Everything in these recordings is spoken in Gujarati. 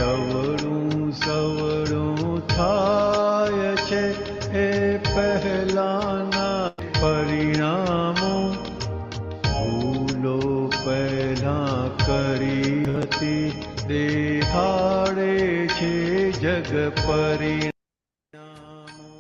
અવળું સવળું થાય છે એ પહેલાના પરિણામો, ભૂલો પહેલા કરી હતી દેખાડે છે જગ પરિણામો.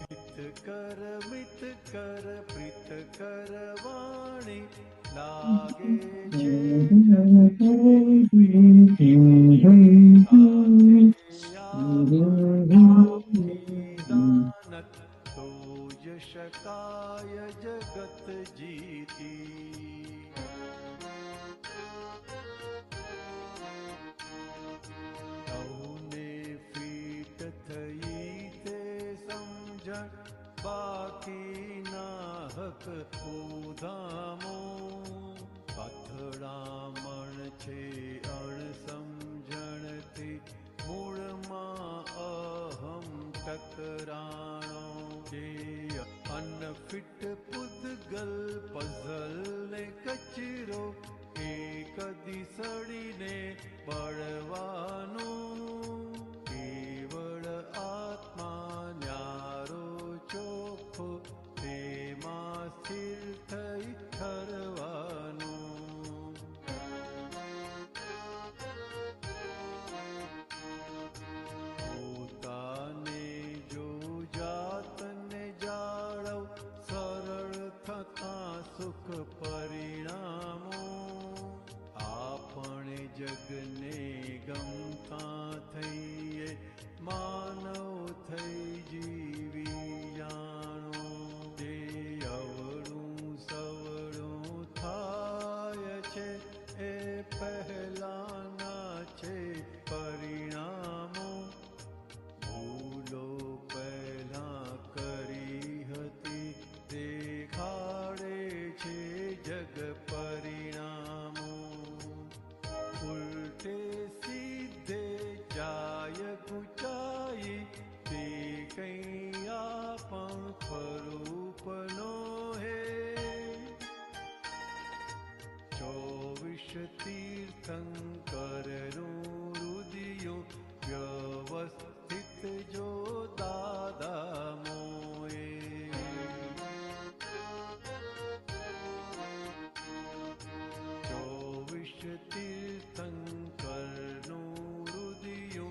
હિત કર મિત કર પ્રીત કર વાણી, લાગે છે દાનત, તો જ શકાય જગત જીતી. સૌને ફીટ થઈ તે સમજણ, બાકીના હક ઉધામો. અથડામણ છે અણસમજણથી, મૂળમાં અહમ ટકરાણો. જે અનફિટ પૂતગલ પઝલ ને કચરો, એ કદી સડીને બળવાનું. કેવળ આત્મા ન્યારો ચોખ્ખો, તેમાં સ્થિર થઈ ઠરવાનું. પોતાને જો જાતને જાળવ, સરળ થતા સુખ પરિણામો. આપણે જગને ગમતા થઈએ, માનવ થઈ જીવી જાણો. જે અવળું સવળું થાય છે એ પહેલાના છે પરિણામો. ભૂલો પહેલા કરી હતી દેખાડે છે જગ પરિણામો. ઉલટે સીધે જાય ગુચાઈ, તે કઈ આપણ સ્વરૂપનો હે. 24 તીર્થંકરનું રુદિયો, વ્યવસ્થિત જો દાદા મોએ. 24 તીર્થંકરનું રુદિયો,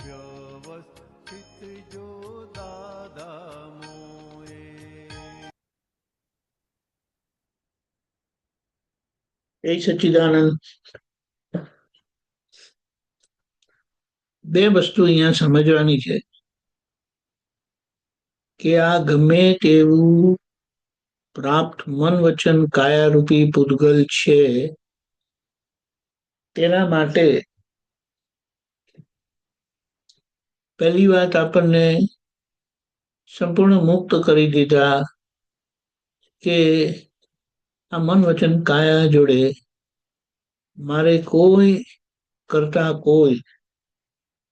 વ્યવસ્થિત જો દાદા મોએ. એ સચ્ચિદાનંદ. બે વસ્તુ અહીંયા સમજવાની છે કે આ ગમે તેવું પ્રાપ્ત મન વચન કાયારૂપી પૂતગલ છે, તેના માટે પહેલી વાત આપણને સંપૂર્ણ મુક્ત કરી દીધા કે આ મન વચન કાયા જોડે મારે કોઈ કરતા કોઈ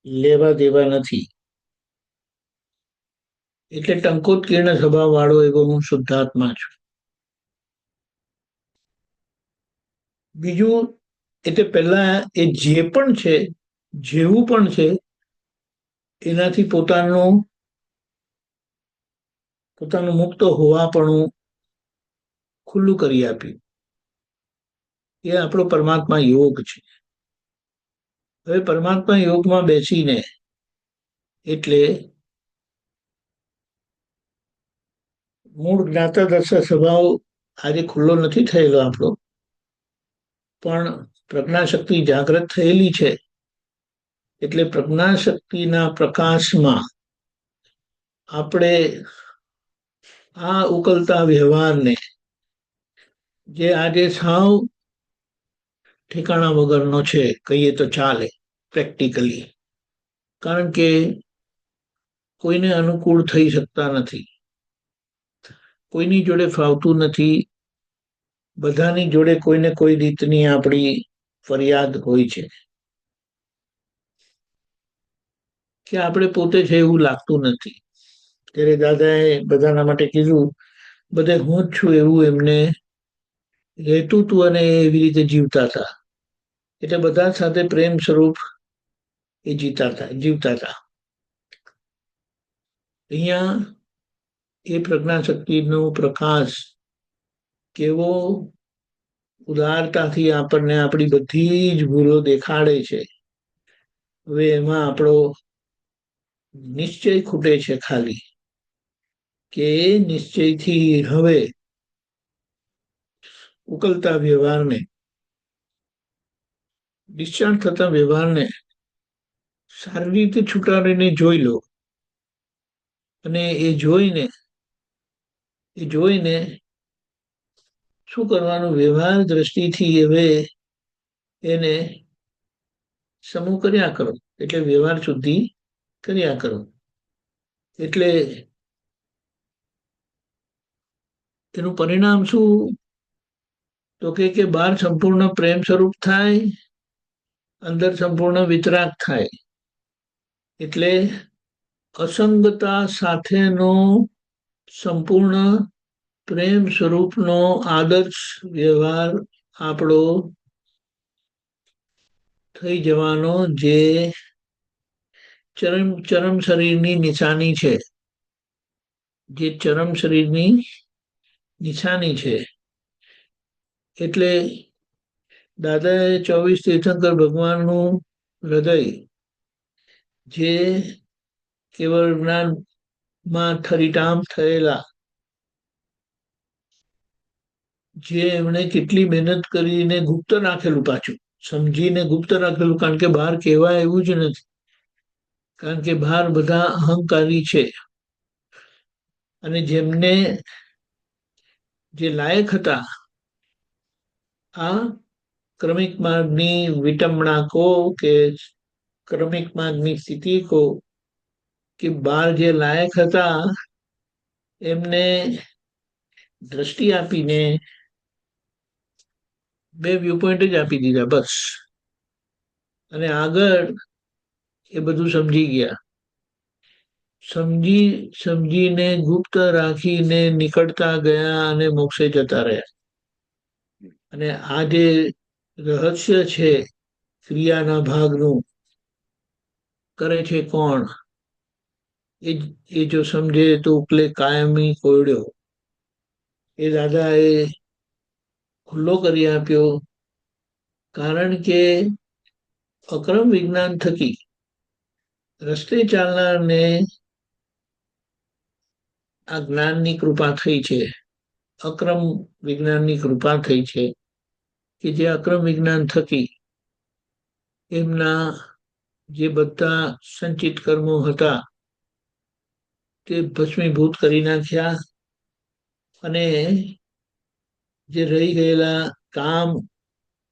લેવા દેવા નથી. એટલે ટંકોત્કીર્ણ સ્વભાવ વાળો એવો હું શુદ્ધાત્મા છું. બીજું, એટલે પહેલા એ જે પણ છે, જેવું પણ છે, એનાથી પોતાનું મુક્ત હોવાપણું ખુલ્લું કરી આપ્યું. એ આપણો પરમાત્મા યોગ છે. હવે પરમાત્મા યોગમાં બેસીને એટલે મૂળ જ્ઞાતા દર્શા સ્વભાવ આજે ખુલ્લો નથી થયેલો આપણો, પણ પ્રજ્ઞાશક્તિ જાગૃત થયેલી છે. એટલે પ્રજ્ઞાશક્તિના પ્રકાશમાં આપણે આ ઉકલતા વ્યવહારને, જે આજે સાવ ઠેકાણા વગરનો છે કહીએ તો ચાલે પ્રેક્ટિકલી, કારણ કે કોઈને અનુકૂળ થઈ શકતા નથી, કોઈની જોડે ફાવતું નથી. બધાની જોડે કોઈને કોઈ રીતની આપણી ફરિયાદ હોય છે કે આપણે પોતે છે એવું લાગતું નથી. ત્યારે દાદાએ બધાના માટે કીધું, બધે હું જ છું એવું એમને રહેતું હતું અને એવી રીતે જીવતા હતા. એટલે બધા સાથે પ્રેમ સ્વરૂપ એ જીવતા હતા. અહીંયા એ પ્રજ્ઞાશક્તિનો પ્રકાશ કેવો ઉદારતાથી આપણને આપણી બધી જ ભૂલો દેખાડે છે. હવે એમાં આપણો નિશ્ચય ખૂટે છે ખાલી, કે એ નિશ્ચયથી હવે ઉકલતા વ્યવહારને, ડિસ્ચાર્જ થતા વ્યવહારને સારી રીતે છૂટાડીને જોઈ લો. અને એ જોઈને શું કરવાનું, વ્યવહાર દ્રષ્ટિથી હવે એને સમૂહ કર્યા કરો, એટલે વ્યવહાર શુદ્ધિ કર્યા કરો. એટલે એનું પરિણામ શું, તો કે બહાર સંપૂર્ણ પ્રેમ સ્વરૂપ થાય, અંદર સંપૂર્ણ વિતરાગ થાય. એટલે અસંગતા સાથેનો સંપૂર્ણ પ્રેમ સ્વરૂપનો આદર્શ વ્યવહાર આપણો થઈ જવાનો, જે ચરમ શરીરની નિશાની છે. જે ચરમ શરીરની નિશાની છે. એટલે દાદાએ 24 તીર્થંકર ભગવાનનું હૃદય જે કેવળ જ્ઞાનમાં ઠરીટામ થયેલા, જે એમણે કેટલી મહેનત કરીને ગુપ્ત રાખેલું, પાછું સમજીને ગુપ્ત રાખેલું, કારણ કે બહાર કહેવાય એવું જ નથી, કારણ કે બહાર બધા અહંકારી છે. અને જેમને જે લાયક હતા આ ક્રમિક માર્ગની વિટંબણા કો, કે ક્રમિક માર્ગની સ્થિતિ કો, કે બહાર જે લાયક હતા એમને દ્રષ્ટિ આપીને 2 વ્યૂ પોઈન્ટ જ આપી દીધા બસ. અને આગળ એ બધું સમજી ગયા. સમજીને ગુપ્ત રાખીને નીકળતા ગયા અને મોક્ષે જતા રહ્યા. અને આ જે રહસ્ય છે ક્રિયાના ભાગનું, કરે છે કોણ, એ જો સમજે તો ઉકલે કાયમી કોયડો. એ દાદાએ ખુલ્લો કરી આપ્યો, કારણ કે અક્રમ વિજ્ઞાન થકી રસ્તે ચાલનારને આ જ્ઞાનની કૃપા થઈ છે. અક્રમ વિજ્ઞાનની કૃપા થઈ છે, કે જે અક્રમ વિજ્ઞાન થકી એમના જે બધા સંચિત કર્મો હતા તે ભસ્મીભૂત કરી નાખ્યા. અને જે રહી ગયેલા કામ,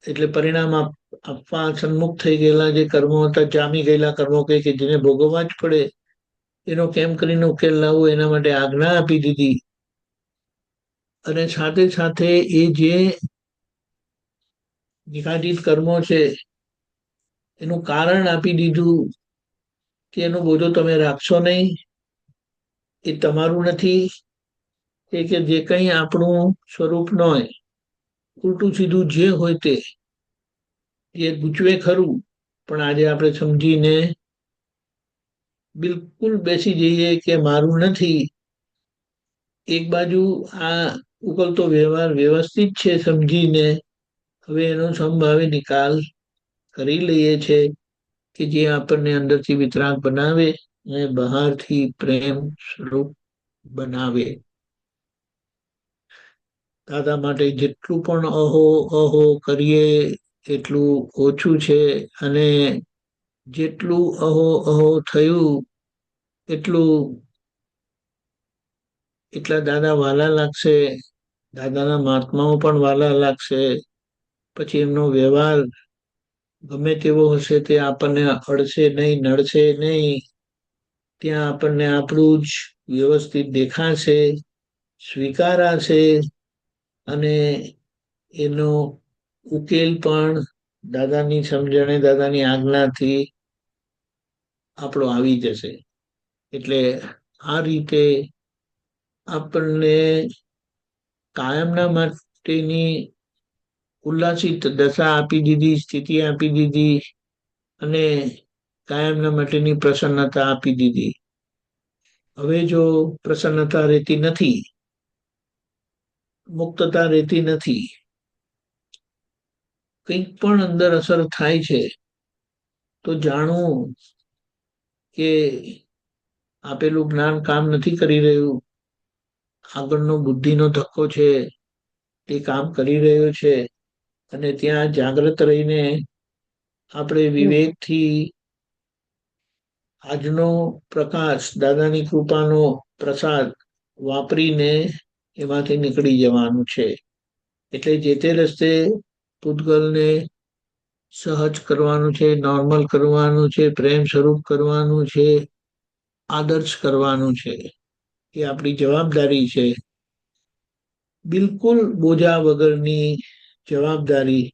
એટલે પરિણામ આપવા સન્મુખ થઈ ગયેલા જે કર્મો હતા, જામી ગયેલા કર્મો કે જેને ભોગવવા જ પડે, એનો કેમ કરીને ઉકેલ લાવવો, એના માટે આજ્ઞા આપી દીધી. અને સાથે સાથે એ જે નિકાટિત કર્મો છે એનું કારણ આપી દીધું, કે એનો બોજો તમે રાખશો નહીં, એ તમારું નથી. કે જે કંઈ આપણું સ્વરૂપ ન હોય, ઉલટું સીધું જે હોય તે એ ગૂંચવે ખરું, પણ આજે આપણે સમજીને બિલકુલ બેસી જઈએ કે મારું નથી. એક બાજુ આ ઉકલતો વ્યવહાર વ્યવસ્થિત છે સમજીને, હવે એનો સમભાવે નિકાલ કરી લઈએ છે, કે જે આપણને અંદરથી વિતરાગ બનાવે અને બહારથી પ્રેમ સ્વરૂપ બનાવે. દાદા માટે જેટલું પણ અહો કરીએ એટલું ઓછું છે. અને જેટલું અહો થયું એટલા દાદા વાલા લાગશે, દાદાના મહાત્માઓ પણ વાલા લાગશે. પછી એમનો વ્યવહાર ગમે તેવો હશે તે આપણને અડશે નહીં, નડશે નહીં. ત્યાં આપણને આપણું જ વ્યવસ્થિત દેખાશે, સ્વીકારાશે. અને એનો ઉકેલ પણ દાદાની સમજણે, દાદાની આજ્ઞાથી આપણો આવી જશે. એટલે આ રીતે આપણને કાયમના માટેની ઉલ્લાસિત દશા આપી દીધી, સ્થિતિ આપી દીધી. અને કાયમના માટેની પ્રસન્નતા આપી દીધી. હવે જો પ્રસન્નતા રહેતી નથી, મુક્તતા રહેતી નથી, કંઈક પણ અંદર અસર થાય છે, તો જાણવું કે આપેલું જ્ઞાન કામ નથી કરી રહ્યું. આગળનો બુદ્ધિનો ધક્કો છે તે કામ કરી રહ્યો છે, અને ત્યાં જાગ્રત રહીને આપણે વિવેકથી આજનો પ્રકાશ, દાદાની કૃપાનો પ્રસાદ વાપરીને એમાંથી નીકળી જવાનું છે. એટલે જે તે રસ્તે પૂતગલને સહજ કરવાનું છે, નોર્મલ કરવાનું છે, પ્રેમ સ્વરૂપ કરવાનું છે, આદર્શ કરવાનું છે. એ આપણી જવાબદારી છે. બિલકુલ બોજા વગરની જવાબદારી,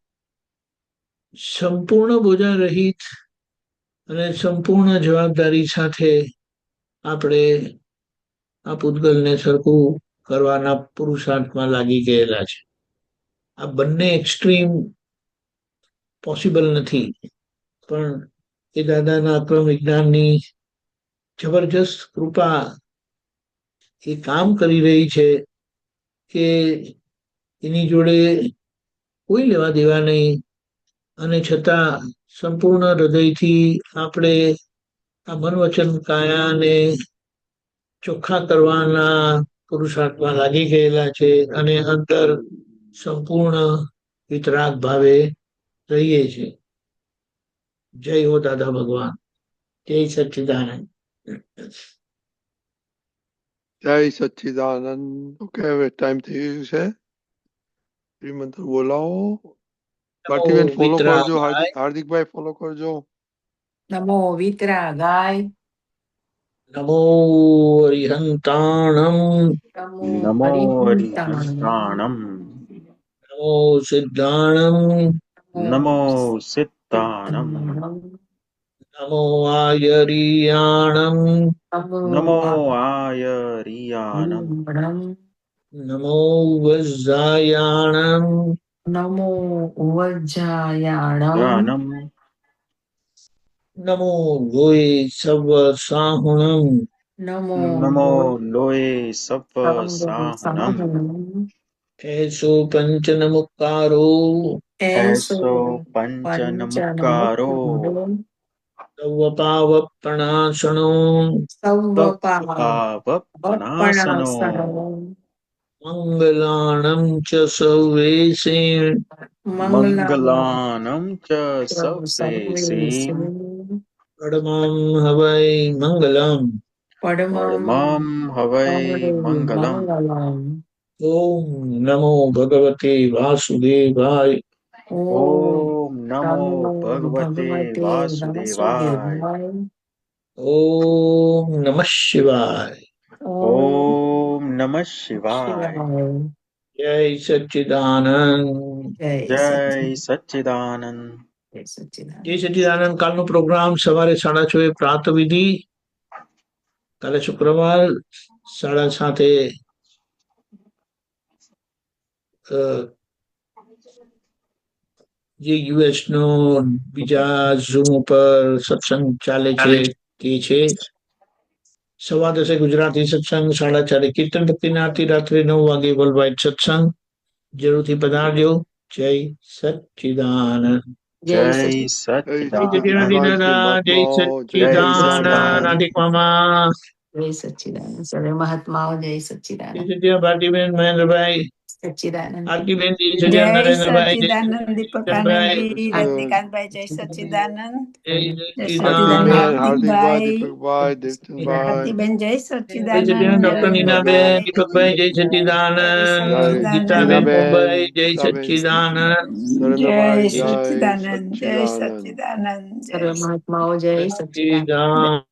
સંપૂર્ણ બોજા રહિત અને સંપૂર્ણ જવાબદારી સાથે આપણે આ પૂતગલને સરખું કરવાના પુરુષાર્થમાં લાગી ગયેલા છે. આ બંને એક્સ્ટ્રીમ પોસિબલ નથી, પણ એ દાદાના અક્રમ વિજ્ઞાનની જબરજસ્ત કૃપા એ કામ કરી રહી છે કે એની જોડે કોઈ લેવા દેવા નહીં, અને છતાં સંપૂર્ણ હૃદયથી આપણે આ મન વચન કાયાને ચોખ્ખા કરવાના પુરુષાર્થમાં લાગી ગયેલા છે, અને અંદર સંપૂર્ણ વિતરાગ ભાવે રહીએ છીએ. જય હો દાદા ભગવાન, જય સચ્ચિદાનંદ. જય સચ્ચિદાનંદ. ઓકે, હવે ટાઈમ થઈ ગયું છે. શ્રીમંત બોલાવો. પાર્ટીબેન ફોલો કરજો, હાર્દિકભાઈ ફોલો કરજો. નમો વિતરાગાય. નમો હરિહંતાણમ. નમો હરિહંતાણમ. નમો સિદ્ધાણમ. નમો સિદ્ધાણમ. નમો આયરિયાણમ. નમો આયરિયાણમ. નમો વજ્જાયાણમ. નમો વજ્જાયાણમ. નમો લોય સવ સાહુણમ. નમો લોય સવ સાહનમ. એસો પંચનમુક્કારો. એસો પંચનમુક્કારો. સવ પાવ પ્રણાસણો. પાવપનાસનો. મંગલાણમ ચ સર્વેશે. મંગલાનમ ચ સર્વેશે. પડમં હવૈ મંગલમ. પરમં હવૈ મંગલમ. ઓમ નમો ભગવતે વાસુદેવાય. ઓમ નમો ભગવતે વાસુદેવાય. ઓમ નમઃ શિવાય. ઓમ નમઃ શિવાય. જય સચ્ચિદાનંદ. જય સચ્ચિદાનંદ. જય સચ્ચિદાનંદ. કાલનો પ્રોગ્રામ સવારે 6:30 પ્રાત વિધિ. કાલે શુક્રવાર 7:30 જે યુએસ નો બીજા ઝૂમ ઉપર સત્સંગ ચાલે છે તે છે 10:15 ગુજરાતી સત્સંગ, 4:30 કીર્તન ભક્તિની આરતી, રાત્રે 9 વાગે વર્લ્ડ વાઇડ સત્સંગ. જરૂરથી પધારજો. જય સચ્ચિદાનંદ. જય સચ્ચિદાનંદ. જય સચ્ચિદાનંદ. રાધિક મામા. જય સચ્ચિદાનંદ. સર્વે મહાત્માઓ જય સચ્ચિદાનંદ. જય ભારતીબેન, મહેન્દ્રભાઈ, સચ્ચિદાનંદ. આરતીબેન, જય જય નરેન્દ્રભાઈ, જય સચ્ચિદાનંદ. દીપકાનંદજી, રજનીકાંતભાઈ, જય સચ્ચિદાનંદ. જય સચ્ચિદાનંદ. હાર્દિકભાઈ, હાર્દિકભાઈ, દીપકભાઈ, દેવચંદભાઈ. ભારતીબેન, જય સચ્ચિદાનંદ. ડોક્ટર નીનાબેન, દીપકભાઈ, જય સચ્ચિદાનંદ. ગીતાબેન, મુંબઈ, જય સચ્ચિદાનંદ. જય નરેન્દ્રભાઈ, જય સચ્ચિદાનંદ. જય સચ્ચિદાનંદ. સચ્ચિદાનંદ. સર્વે મહાત્માઓ જય સચ્ચિદાનંદ. સચ્ચિદાનંદ.